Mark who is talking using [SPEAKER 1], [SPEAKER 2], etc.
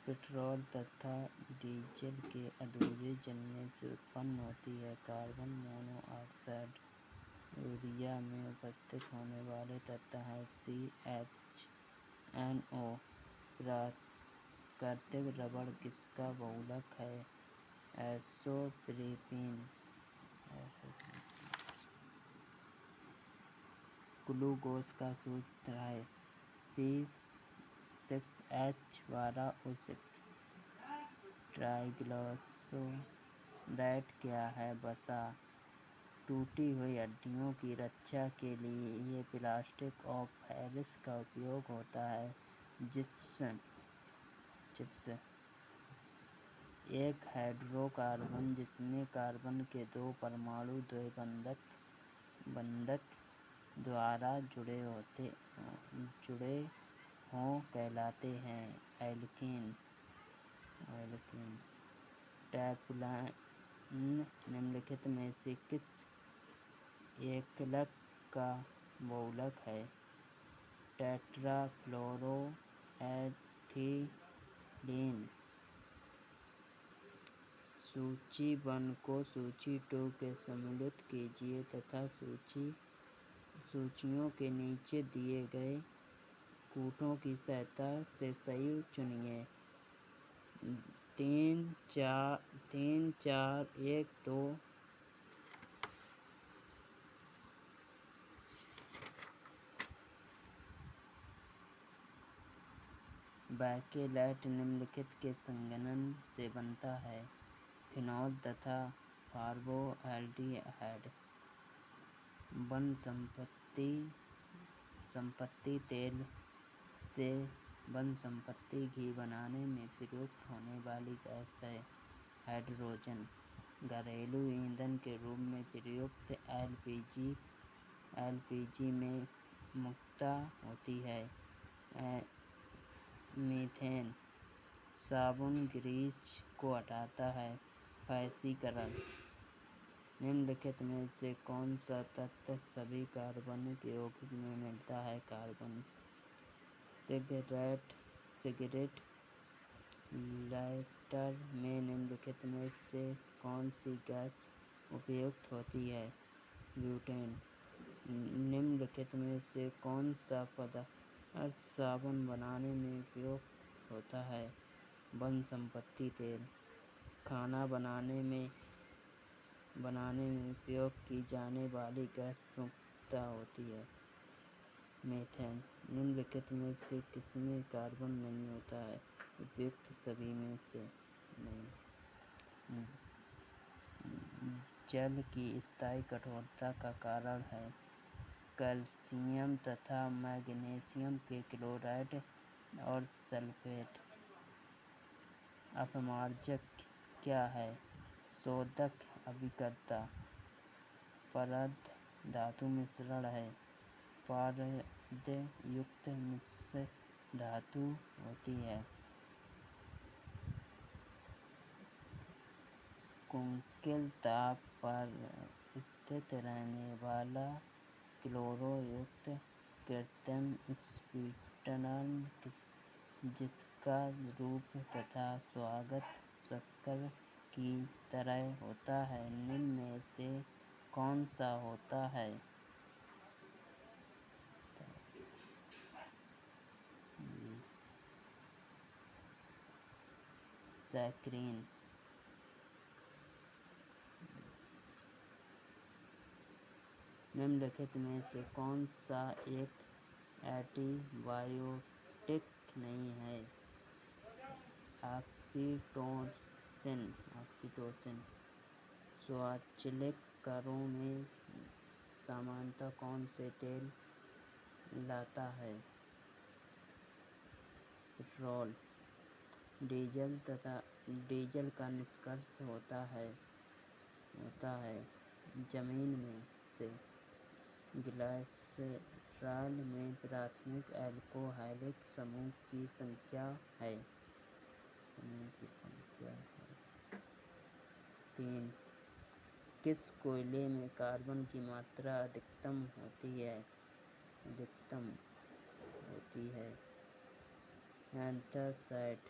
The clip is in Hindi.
[SPEAKER 1] पेट्रोल तथा डीजल के अधूरे जलने से उत्पन्न होती है कार्बन मोनोऑक्साइड यूरिया में उपस्थित होने वाले तत्व हैं CHNO। प्राकृतिक रबड़ किसका बहुलक है? एसोप्रीन। ग्लूकोज का सूत्र है C6H12O6। ट्राइग्लिसराइड क्या है? वसा। टूटी हुई हड्डियों की रक्षा के लिए प्लास्टर ऑफ पेरिस का उपयोग होता है। जिप्स। एक हाइड्रोकार्बन जिसमें कार्बन के दो परमाणु द्विबंधक द्वारा जुड़े हों कहलाते हैं एल्कीन। टेफ्लॉन निम्नलिखित में से किस एकलक का बहुलक है? टेट्राफ्लोरोएथिलीन। सूची 1 को सूची 2 के सम्मिलित कीजिए तथा सूचियों के नीचे दिए गए कूटों की सहायता से सही चुनिए। 3, 4, 1, 2। बैकेलेट निम्नलिखित के संघनन से बनता है? फिनॉल तथा फॉर्मल्डिहाइड। वनस्पति तेल से वनस्पति घी बनाने में प्रयुक्त होने वाली गैस है हाइड्रोजन। घरेलू ईंधन के रूप में प्रयुक्त एलपीजी में मुख्यतः होती है मीथेन। साबुन ग्रीस को हटाता है फैसीकरण। निम्नलिखित में से कौन सा तत्व सभी कार्बनिक यौगिक में मिलता है? कार्बन। सिगरेट लाइटर में निम्नलिखित में से कौन सी गैस उपयुक्त होती है? ब्यूटेन। निम्नलिखित में से कौन सा पदार्थ साबुन बनाने में उपयुक्त होता है? वनस्पति तेल। खाना बनाने में उपयोग की जाने वाली गैस मुख्यतः होती है मीथेन। निम्नलिखित में से किसमें कार्बन नहीं होता है? उपयुक्त सभी में से नहीं। जल की स्थायी कठोरता का कारण है कैल्शियम तथा मैग्नीशियम के क्लोराइड और सल्फेट। अपमार्जक क्या है? शोधक, अभिकर्ता। पदार्थ धातु मिश्रण है। पारदयुक्त मिश्र धातु होती है। कुंतल ताप पर स्थित रहने वाला क्लोरोयुक्त कृत्रिम स्वीटनर जिसका रूप तथा स्वाद शक्कर की तरह होता है निम्न में से कौन सा होता है? सैकरीन। निम्नलिखित में से कौन सा एक एंटीबायोटिक नहीं है? ऑक्सीटोसिन। स्वचालित कारों में सामान्यतः कौन से तेल लाता है? पेट्रोल। डीजल का निष्कर्ष होता है जमीन में से। ग्लिसरॉल में प्राथमिक अल्कोहलिक समूह की संख्या है। 3। किस कोयले में कार्बन की मात्रा अधिकतम होती है? एंथ्रासाइट।